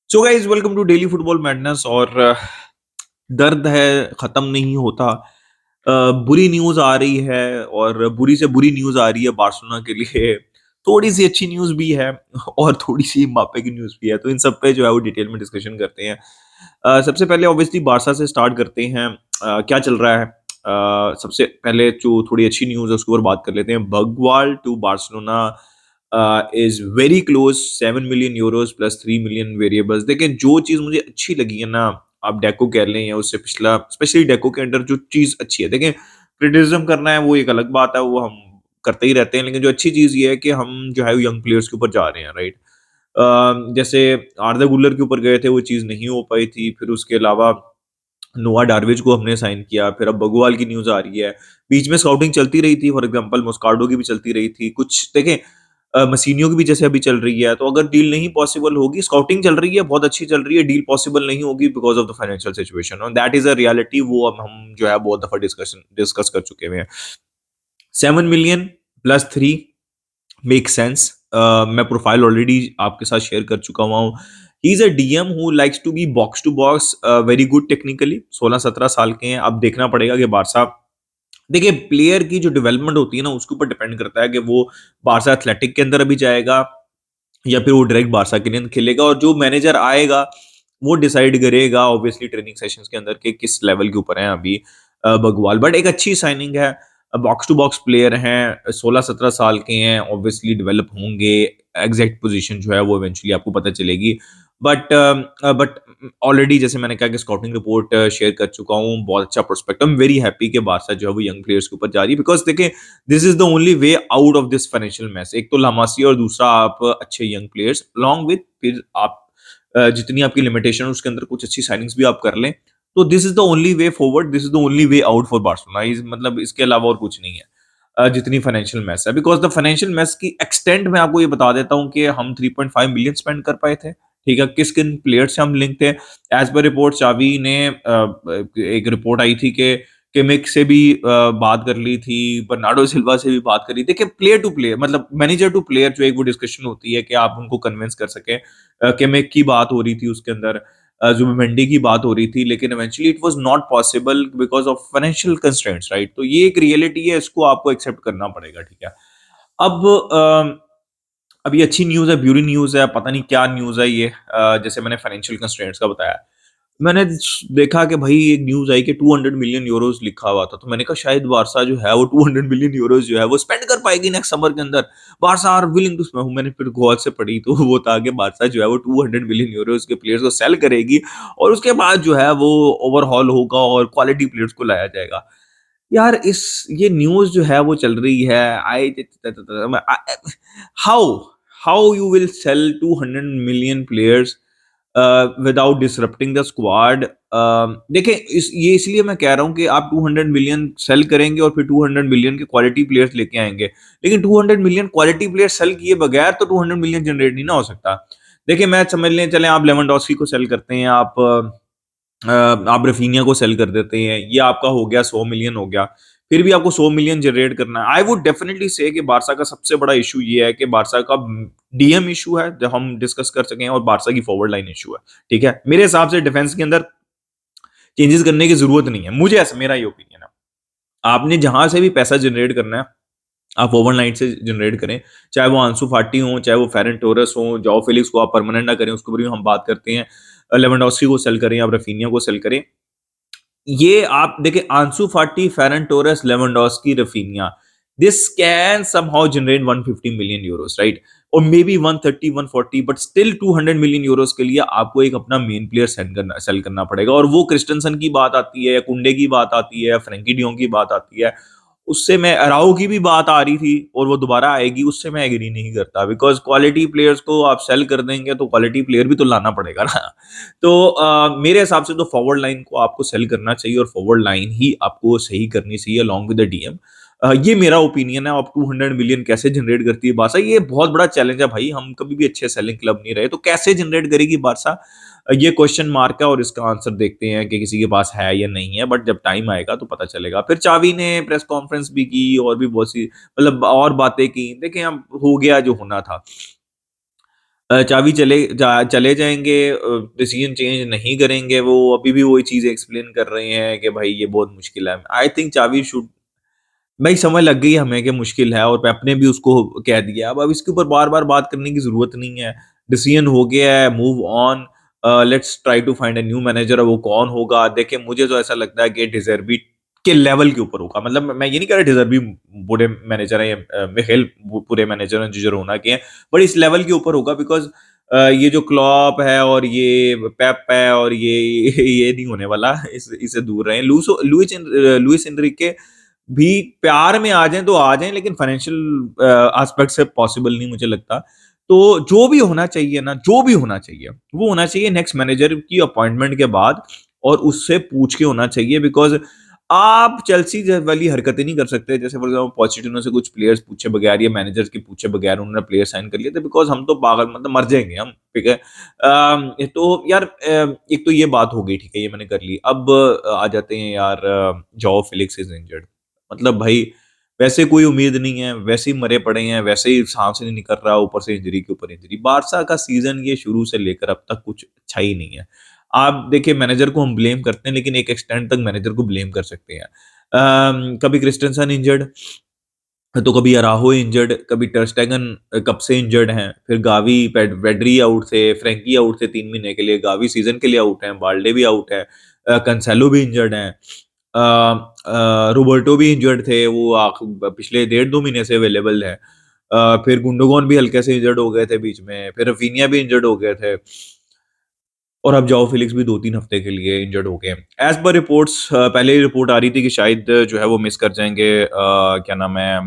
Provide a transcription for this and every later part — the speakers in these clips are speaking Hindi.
So guys welcome to daily football madness. और दर्द है, खत्म नहीं होता। बुरी न्यूज आ रही है और बुरी से बुरी न्यूज आ रही है बार्सिलोना के लिए। थोड़ी सी अच्छी न्यूज भी है और थोड़ी सी मापे की न्यूज भी है, तो इन सब पे जो है वो डिटेल में डिस्कशन करते हैं। सबसे पहले ऑब्वियसली बारसा से स्टार्ट करते हैं। क्या चल रहा है? सबसे पहले जो थोड़ी अच्छी न्यूज है उसके ऊपर बात कर लेते हैं। बगवाल to Barcelona is very close, 7 million euros plus 3 million variables. देखिए, जो चीज मुझे अच्छी लगी है ना, आप डेको कह लें या उससे पिछला, स्पेशली डेको के अंदर जो चीज अच्छी है, देखिए क्रिटिसिज्म करना है वो एक अलग बात है, वो हम करते ही रहते हैं, लेकिन जो अच्छी चीज ये है कि हम जो है यंग प्लेयर्स के ऊपर जा रहे हैं, राइट। जैसे आर्दा गुलर के ऊपर गए थे, वो चीज नहीं हो पाई थी। फिर उसके अलावा नोआ डार्विच को हमने साइन किया, फिर अब बगुवाल की न्यूज आ रही है। बीच में स्काउटिंग चलती रही थी, फॉर एग्जांपल मोस्कार्डो की भी चलती रही थी कुछ। देखें, मसीनियो की भी जैसे अभी चल रही है, तो अगर डील नहीं पॉसिबल होगी, स्काउटिंग चल रही है, बहुत अच्छी चल रही है, डील पॉसिबल नहीं होगी because of the financial situation, और दैट इज अ रियलिटी। वो अब हम जो है बहुत दफा डिस्कस कर चुके हुए हैं। 7 मिलियन प्लस 3 मेक सेंस। मैं प्रोफाइल ऑलरेडी आपके साथ शेयर कर चुका हुआ हूँ। He is a DM who likes to be box to box, very good technically. 16-17 साल के हैं। अब देखना पड़ेगा कि बारसा, देखिए प्लेयर की जो डेवलपमेंट होती है ना, उसके ऊपर डिपेंड करता है कि वो बारसा एथलेटिक के अंदर अभी जाएगा या फिर वो डायरेक्ट बारसा के लिए खेलेगा। और जो मैनेजर आएगा वो डिसाइड करेगा ऑब्वियसली ट्रेनिंग सेशंस के अंदर के किस लेवल के ऊपर है अभी बगवाल। बट एक अच्छी साइनिंग है। बॉक्स टू बॉक्स प्लेयर हैं, 16-17 साल के हैं, ऑब्वियसली डेवलप होंगे। एग्जैक्ट पोजीशन जो है वो इवेंचुअली आपको पता चलेगी। बट ऑलरेडी जैसे मैंने कहा कि स्काउटिंग रिपोर्ट शेयर कर चुका हूँ, बहुत अच्छा prospect. I am very happy कि बारसा जो है वो यंग प्लेयर्स के ऊपर जा रही है, बिकॉज देखिए this is the only way out of this financial mess. एक तो लामासी और दूसरा आप अच्छे यंग प्लेयर्स अलॉन्ग विद, फिर आप जितनी आपकी लिमिटेशन है उसके अंदर कुछ अच्छी साइनिंग्स भी आप कर लें, तो this is the only way forward, this is the only way out for Barcelona. मतलब इसके अलावा और कुछ नहीं है। जितनी फाइनेंशियल मैस है, बिकॉज द फाइनेंशियल मैस की एक्सटेंट मैं आपको ये बता देता हूँ कि हम 3.5 मिलियन स्पेंड कर पाए थे। ठीक है, किस किन प्लेयर से हम लिंक थे? एज पर रिपोर्ट चावी ने एक रिपोर्ट आई थी कि किमिक से भी बात कर ली थी, बर्नार्डो सिल्वा से भी बात करी। देखिए प्लेयर टू प्लेयर, मतलब मैनेजर टू प्लेयर जो एक वो डिस्कशन होती है कि आप उनको कन्विंस कर सके। किमिक की बात हो रही थी उसके अंदर, जुबिमेंडी की बात हो रही थी, लेकिन eventually it was not possible because of financial constraints, right. तो ये एक रियलिटी है, इसको आपको एक्सेप्ट करना पड़ेगा, ठीक है। अब अब ये अच्छी न्यूज़ है, बुरी न्यूज़ है, पता नहीं क्या न्यूज़ है ये। जैसे मैंने फाइनेंशियल कंस्ट्रेंट्स का बताया। मैंने देखा कि भाई एक न्यूज़ आई कि 200 मिलियन यूरोज़ लिखा हुआ था, तो मैंने कहा शायद बार्सा जो है वो 200 मिलियन यूरोज़ जो है वो स्पेंड कर पाएगी नेक्स्ट समर के अंदर। Barca are willing to spend. मैंने फिर गौर से पढ़ी तो वो था कि बार्सा जो है वो 200 मिलियन यूरोज़ के प्लेयर्स को सेल करेगी और उसके बाद जो है वो ओवरहॉल होगा और क्वालिटी प्लेयर्स को लाया जाएगा। यार इस ये न्यूज़ जो है वो चल रही है। I how how you will sell 200 million players without disrupting the squad? देखिए ये इसलिए मैं कह रहा हूँ कि आप 200 मिलियन सेल करेंगे और फिर 200 मिलियन के क्वालिटी प्लेयर्स लेके आएंगे, लेकिन 200 मिलियन क्वालिटी प्लेयर सेल किए बगैर तो 200 मिलियन जनरेट नहीं ना हो सकता। देखिए मैं समझ लें चले, आप लेवेंडोस्की को सेल करते हैं, आप रफीनिया को सेल कर देते हैं, ये आपका हो गया 100 मिलियन हो गया। फिर भी आपको 100 मिलियन जनरेट करना है। आई वुड डेफिनेटली से कि बारसा का सबसे बड़ा इशू ये है कि बारसा का डीएम इशू है जो हम डिस्कस कर सकें, और बारसा की फॉरवर्ड लाइन इशू है। ठीक है, मेरे हिसाब से डिफेंस के अंदर चेंजेस करने की जरूरत नहीं है, मुझे ऐसा, मेरा ये ओपिनियन है। आपने जहां से भी पैसा जनरेट करना है, आप ओवरनाइट से जनरेट करें। चाहे वो आंसू फाटी हो, चाहे वो फेरन टोरस हो, जाओ फेलिक्स को आप परमानेंट ना करें, उसके ऊपर भी हम बात करते हैं। लेवेंडोस्की को सेल करें, आप रफीनिया को सेल करें। ये आप देखिए, Ansu Fati, Ferran Torres, Lewandowski, Raphinha, this can somehow generate 150 million euros, right. और may be 130 140, but still 200 million euros के लिए आपको एक अपना मेन प्लेयर सेल करना पड़ेगा। और वो क्रिस्टनसन की बात आती है, कुंडे की बात आती है, फ्रेंकी डियोंग की बात आती है, उससे मैं अराओ की भी बात आ रही थी और वो दोबारा आएगी, उससे मैं एग्री नहीं करता। बिकॉज क्वालिटी प्लेयर्स को आप सेल कर देंगे तो क्वालिटी प्लेयर भी तो लाना पड़ेगा ना। तो मेरे हिसाब से तो फॉरवर्ड लाइन को आपको सेल करना चाहिए और फॉरवर्ड लाइन ही आपको सही करनी चाहिए अलॉन्ग विद द डीएम। ये मेरा ओपिनियन है। अब 200 मिलियन कैसे जनरेट करती है बारसा, ये बहुत बड़ा चैलेंज है भाई। हम कभी भी अच्छे सेलिंग क्लब नहीं रहे, तो कैसे जनरेट करेगी बारसा? ये क्वेश्चन मार्क है और इसका आंसर देखते हैं कि किसी के पास है या नहीं है, बट जब टाइम आएगा तो पता चलेगा। फिर चावी ने प्रेस कॉन्फ्रेंस भी की और भी बहुत सी, मतलब और बातें की। देखें, अब हो गया जो होना था। चावी चले जाएँगे, डिसीज़न चेंज नहीं करेंगे, वो अभी भी वही चीज़ें एक्सप्लेन कर रहे हैं कि भाई ये बहुत मुश्किल है। आई थिंक चावी शुड भाई समझ लग गई हमें कि मुश्किल है और आपने भी उसको कह दिया। अब इसके ऊपर बार-बार बात करने की ज़रूरत नहीं है। डिसीज़न हो गया है, move on, let's try to find a new manager. अब वो कौन होगा? देखिए, मुझे तो ऐसा लगता है कि डिज़र्बी के लेवल के ऊपर होगा। मतलब मैं ये नहीं कह रहा डिज़र्बी बुरे मैनेजर हैं या मिखेल बुरे मैनेजर हैं जो जिरोना के हैं। बट इस लेवल के ऊपर होगा बिकॉज़ ये जो क्लॉप है और ये पेप है और ये ये नहीं होने वाला। इससे दूर रहें। लुइस एनरिके भी प्यार में आ जाएँ तो आ जाएँ, लेकिन फाइनेंशियल एस्पेक्ट से पॉसिबल नहीं मुझे लगता। तो जो भी होना चाहिए ना, जो भी होना चाहिए, वो होना चाहिए नेक्स्ट मैनेजर की अपॉइंटमेंट के बाद और उससे पूछ के होना चाहिए बिकॉज़ आप चेल्सी वाली हरकतें नहीं कर सकते। जैसे फॉर एग्ज़ाम्पल पोचेटिनो से कुछ प्लेयर्स पूछे बगैर या मैनेजर्स के पूछे बगैर उन्होंने प्लेयर साइन कर लिए थे बिकॉज़ हम तो पागल मतलब मर जाएँगे हम, ठीक है? तो यार एक तो ये बात हो गई, ठीक है, ये मैंने कर ली। अब आ जाते हैं यार, जोआ फेलिक्स इज़ इंजर्ड। मतलब भाई वैसे कोई उम्मीद नहीं है, वैसे ही मरे पड़े हैं, वैसे ही साँस नहीं निकल रहा, ऊपर से इंजरी के ऊपर इंजरी। बार्सा का सीज़न ये शुरू से लेकर अब तक कुछ अच्छा ही नहीं है। आप देखिए मैनेजर को हम ब्लेम करते हैं, लेकिन एक एक्सटेंड तक मैनेजर को ब्लेम कर सकते हैं। कभी क्रिस्टेंसन इंजर्ड, तो कभी अराहो इंजर्ड, कभी टर स्टेगन कब से इंजर्ड हैं, फिर गावी, पेड्री आउट थे, फ्रैंकी आउट थे 3 महीने के लिए, गावी सीज़न के लिए आउट हैं, बाल्डे भी आउट है, कैंसेलो भी इंजर्ड हैं। रोबर्टो भी इंजर्ड थे, वो पिछले डेढ़ 2 महीने से अवेलेबल है। फिर गुंडोगन भी हल्के से इंजर्ड हो गए थे बीच में, फिर रफीनिया भी इंजर्ड हो गए थे। और अब जाओ फेलिक्स भी 2-3 हफ्ते के लिए इंजर्ड हो गए हैं। एज़ पर रिपोर्ट्स पहले ही रिपोर्ट आ रही थी कि शायद जो है वो मिस कर जाएँगे, क्या नाम है,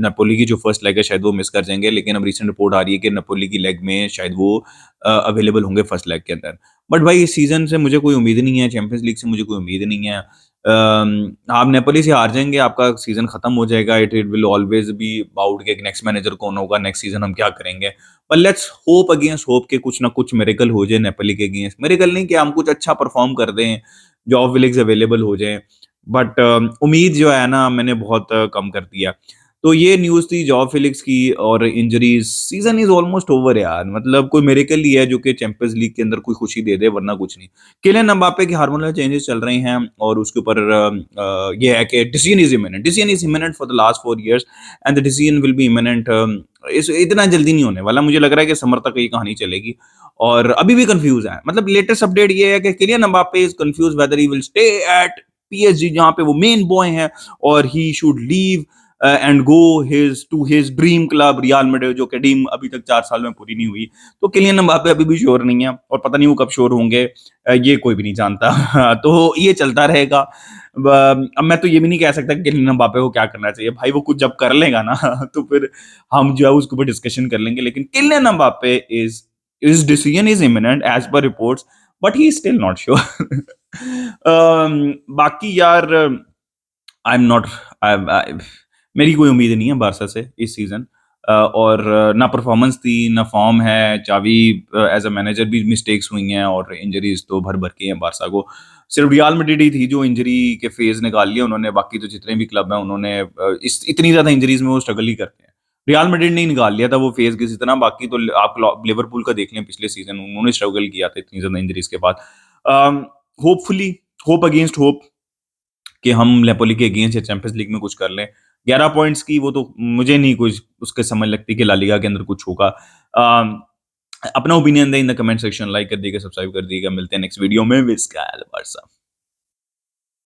नापोली की जो फर्स्ट लेग है शायद वो मिस कर जाएँगे, लेकिन अब रीसेंट रिपोर्ट आ रही है कि नापोली की लेग में शायद वो अवेलेबल होंगे फर्स्ट लेग के अंदर। बट भाई इस सीज़न से मुझे कोई उम्मीद नहीं है, चैंपियंस लीग से मुझे कोई उम्मीद नहीं है। आप नेपोली से हार जाएँगे, आपका सीज़न खत्म हो जाएगा, it it will always be about कि नेक्स्ट मैनेजर कौन होगा, नेक्स्ट सीज़न हम क्या करेंगे। पर लेट्स होप अगेंस्ट होप कि कुछ ना कुछ मिरेकल हो जाए नेपोली के अगेंस्ट। मिरेकल नहीं कि हम कुछ अच्छा परफॉर्म कर दें, जॉao विलिक्स अवेलेबल हो जाएँ। बट उम्मीद जो है ना मैंने बहुत कम कर दिया। तो ये न्यूज़ थी जॉao फिलिक्स की और injuries. Season is almost over यार, मतलब कोई मिरेकल ही है जो कि चैंपियंस लीग के अंदर कोई खुशी दे दे, वरना कुछ नहीं। किलियन एम्बाप्पे के हार्मोनल चेंजेस चल रहे हैं और उसके ऊपर ये है कि decision is imminent for the last 4 years and the decision will be imminent. इस इतना जल्दी नहीं होने वाला। मुझे लग रहा है कि समर तक ये कहानी चलेगी और अभी भी कन्फ्यूज़ है। मतलब लेटेस्ट अपडेट ये है कि Kylian Mbappe is confused whether he will stay at PSG जहाँ पे वो मेन बॉय हैं और he should leave and go to his dream club Real Madrid, जो कि ड्रीम अभी तक 4 साल में पूरी नहीं हुई। तो किलियन एम्बाप्पे अभी भी श्योर नहीं है और पता नहीं वो कब श्योर होंगे, ये कोई भी नहीं जानता। तो ये चलता रहेगा। अब मैं तो ये भी नहीं कह सकता कि किलियन एम्बाप्पे को क्या करना चाहिए। भाई वो कुछ जब कर लेगा ना तो फिर हम जो है उसके ऊपर डिस्कशन कर लेंगे। लेकिन Kylian Mbappe is his decision is imminent as per reports, but he is still not sure. बाकी यार आई एम नॉट आई मेरी कोई उम्मीद नहीं है बारसा से इस सीज़न। और ना परफॉर्मेंस थी, ना फॉर्म है। चावी एज़ अ मैनेजर भी मिस्टेक्स हुई हैं और इंजरीज़ तो भर-भर के हैं बारसा को। सिर्फ रियल मैड्रिड ही थी जो इंजरी के फेज़ निकाल लिया उन्होंने, बाकी तो जितने भी क्लब हैं उन्होंने इस इतनी ज़्यादा इंजरीज़ में वो स्ट्रगल ही करते हैं। रियल मैड्रिड ने ही निकाल लिया था वो फेज़ किसी तरह, बाकी तो आप लिवरपूल का देख लें पिछले सीज़न उन्होंने स्ट्रगल किया था इतनी ज़्यादा इंजरीज़ के बाद। अम, होपफुली होप अगेंस्ट होप कि हम नेपोली के अगेंस्ट या चैंपियंस लीग में कुछ कर लें। 11 पॉइंट्स की वो तो मुझे नहीं कुछ उसके समझ लगती कि ला लीगा के अंदर कुछ होगा। अपना ओपिनियन दें in the comment section, like कर दीजिएगा, सब्सक्राइब कर दीजिएगा। मिलते हैं नेक्स्ट वीडियो में। विस्काल बारसा।